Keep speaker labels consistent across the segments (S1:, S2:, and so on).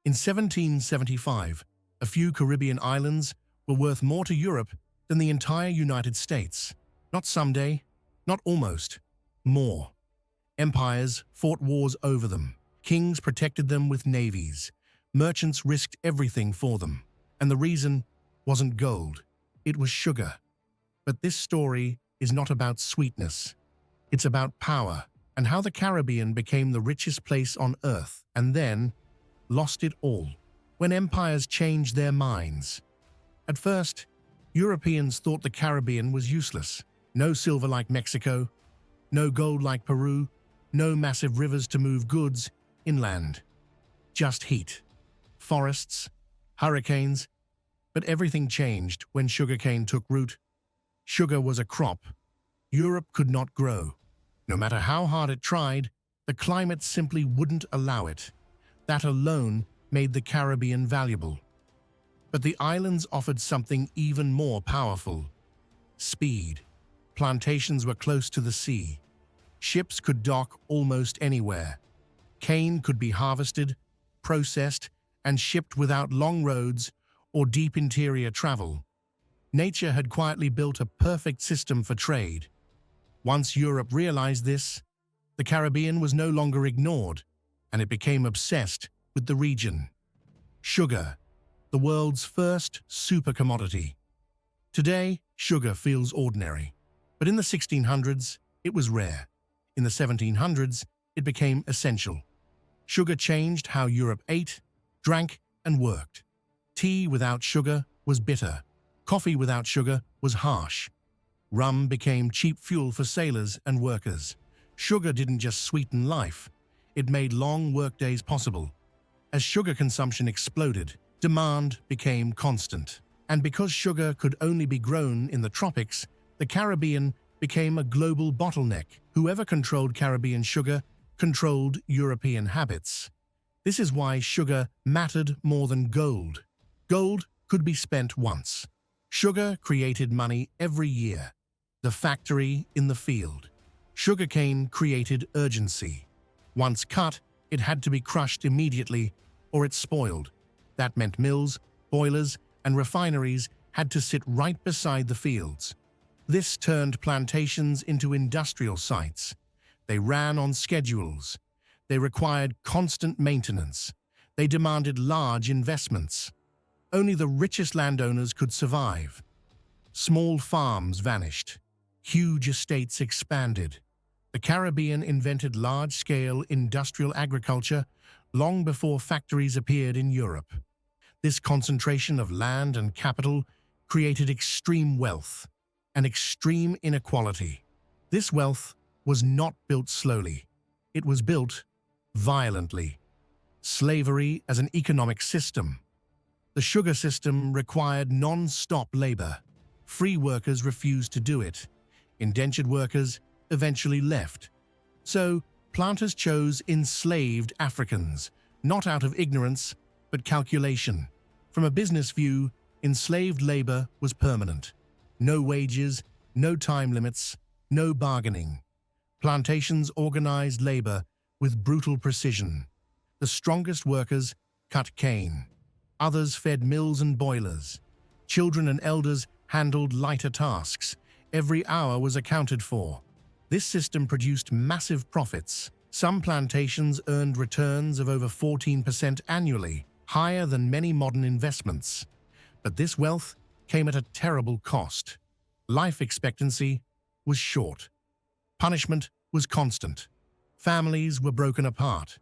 S1: In 1775, a few Caribbean islands were worth more to Europe than the entire United States. Not someday, not almost, more. Empires fought wars over them. Kings protected them with navies. Merchants risked everything for them. And the reason wasn't gold, it was sugar. But this story is not about sweetness. It's about power and how the Caribbean became the richest place on Earth and then lost it all when empires changed their minds. At first, Europeans thought the Caribbean was useless. No silver like Mexico, no gold like Peru, no massive rivers to move goods inland. Just heat, forests, hurricanes. But everything changed when sugarcane took root. Sugar was a crop Europe could not grow. No matter how hard it tried, the climate simply wouldn't allow it. That alone made the Caribbean valuable. But the islands offered something even more powerful: speed. Plantations were close to the sea. Ships could dock almost anywhere. Cane could be harvested, processed, and shipped without long roads or deep interior travel. Nature had quietly built a perfect system for trade. Once Europe realized this, the Caribbean was no longer ignored, and it became obsessed with the region. Sugar, the world's first super commodity. Today, sugar feels ordinary, but in the 1600s, it was rare. In the 1700s, it became essential. Sugar changed how Europe ate, drank, and worked. Tea without sugar was bitter. Coffee without sugar was harsh. Rum became cheap fuel for sailors and workers. Sugar didn't just sweeten life, it made long workdays possible. As sugar consumption exploded, demand became constant. And because sugar could only be grown in the tropics, the Caribbean became a global bottleneck. Whoever controlled Caribbean sugar controlled European habits. This is why sugar mattered more than gold. Gold could be spent once. Sugar created money every year. The factory in the field. Sugarcane created urgency. Once cut, it had to be crushed immediately, or it spoiled. That meant mills, boilers, and refineries had to sit right beside the fields. This turned plantations into industrial sites. They ran on schedules. They required constant maintenance. They demanded large investments. Only the richest landowners could survive. Small farms vanished. Huge estates expanded. The Caribbean invented large-scale industrial agriculture long before factories appeared in Europe. This concentration of land and capital created extreme wealth and extreme inequality. This wealth was not built slowly. It was built violently. Slavery as an economic system. The sugar system required non-stop labor. Free workers refused to do it. Indentured workers eventually left. So, planters chose enslaved Africans, not out of ignorance, but calculation. From a business view, enslaved labor was permanent. No wages, no time limits, no bargaining. Plantations organized labor with brutal precision. The strongest workers cut cane. Others fed mills and boilers. Children and elders handled lighter tasks. Every hour was accounted for. This system produced massive profits. Some plantations earned returns of over 14% annually, higher than many modern investments. But this wealth came at a terrible cost. Life expectancy was short. Punishment was constant. Families were broken apart.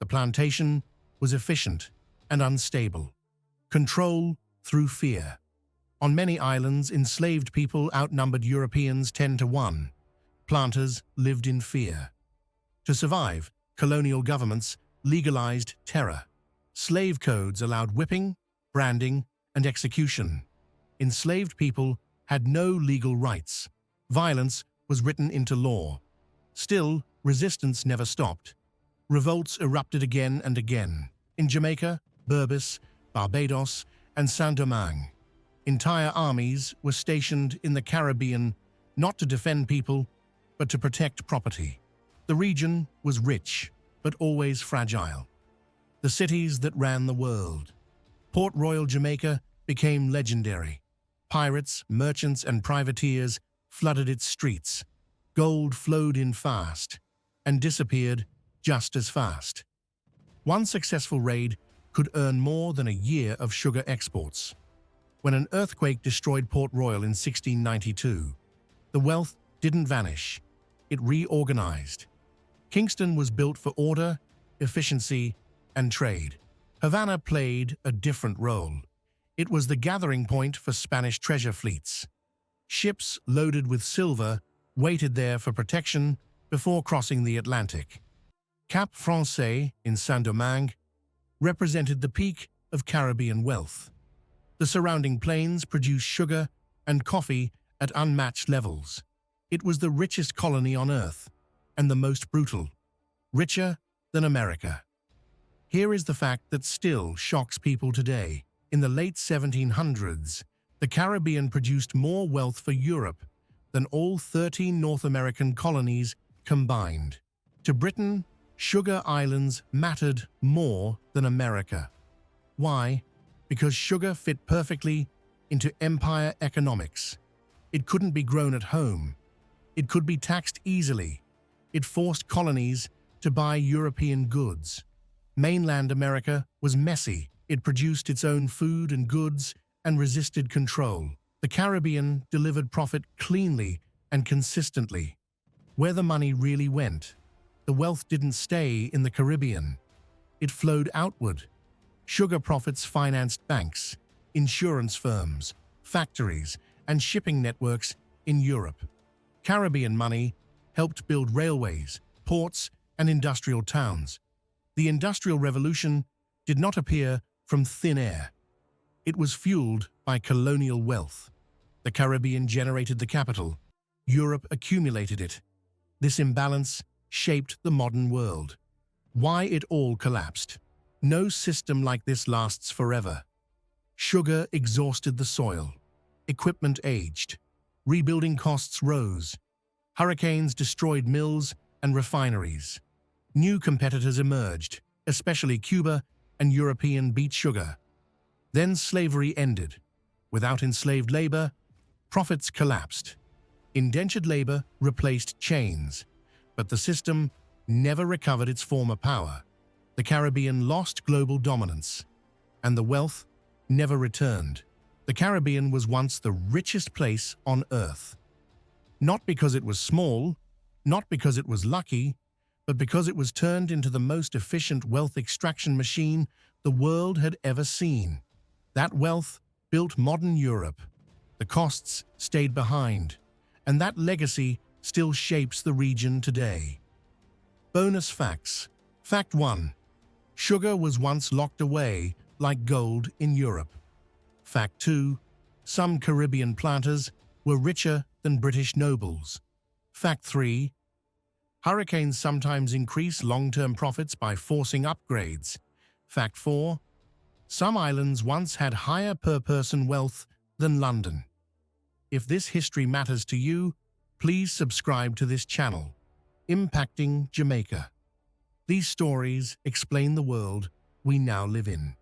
S1: The plantation was efficient and unstable. Control through fear. On many islands, enslaved people outnumbered Europeans 10 to 1. Planters lived in fear. To survive, colonial governments legalized terror. Slave codes allowed whipping, branding, and execution. Enslaved people had no legal rights. Violence was written into law. Still, resistance never stopped. Revolts erupted again and again. In Jamaica, Berbice, Barbados, and Saint-Domingue. Entire armies were stationed in the Caribbean not to defend people, but to protect property. The region was rich, but always fragile. the cities that ran the world. Port Royal, Jamaica became legendary. Pirates, merchants, and privateers flooded its streets. Gold flowed in fast and disappeared just as fast. One successful raid could earn more than a year of sugar exports. When an earthquake destroyed Port Royal in 1692, the wealth didn't vanish. It reorganized. Kingston was built for order, efficiency, and trade. Havana played a different role. It was the gathering point for Spanish treasure fleets. Ships loaded with silver waited there for protection before crossing the Atlantic. Cap-Français in Saint-Domingue represented the peak of Caribbean wealth. The surrounding plains produced sugar and coffee at unmatched levels. It was the richest colony on Earth, and the most brutal, richer than America. Here is the fact that still shocks people today. In the late 1700s, the Caribbean produced more wealth for Europe than all 13 North American colonies combined. To Britain, sugar islands mattered more than America. Why? Because sugar fit perfectly into empire economics. It couldn't be grown at home. It could be taxed easily. It forced colonies to buy European goods. Mainland America was messy. It produced its own food and goods and resisted control. The Caribbean delivered profit cleanly and consistently. Where the money really went, the wealth didn't stay in the Caribbean. It flowed outward. Sugar profits financed banks, insurance firms, factories, and shipping networks in Europe. Caribbean money helped build railways, ports, and industrial towns. The Industrial Revolution did not appear from thin air. It was fueled by colonial wealth. The Caribbean generated the capital. Europe accumulated it. This imbalance shaped the modern world. Why it all collapsed? No system like this lasts forever. Sugar exhausted the soil. Equipment aged. Rebuilding costs rose. Hurricanes destroyed mills and refineries. New competitors emerged, especially Cuba and European beet sugar. Then slavery ended. Without enslaved labor, profits collapsed. Indentured labor replaced chains, but the system never recovered its former power. The Caribbean lost global dominance, and the wealth never returned. The Caribbean was once the richest place on Earth. Not because it was small, not because it was lucky, but because it was turned into the most efficient wealth extraction machine the world had ever seen. That wealth built modern Europe. The costs stayed behind, and that legacy still shapes the region today. Bonus facts. Fact 1. Sugar was once locked away like gold in Europe. Fact 2. Some Caribbean planters were richer than British nobles. Fact 3. Hurricanes sometimes increase long-term profits by forcing upgrades. Fact 4. Some islands once had higher per-person wealth than London. If this history matters to you, please subscribe to this channel. Impacting Jamaica. These stories explain the world we now live in.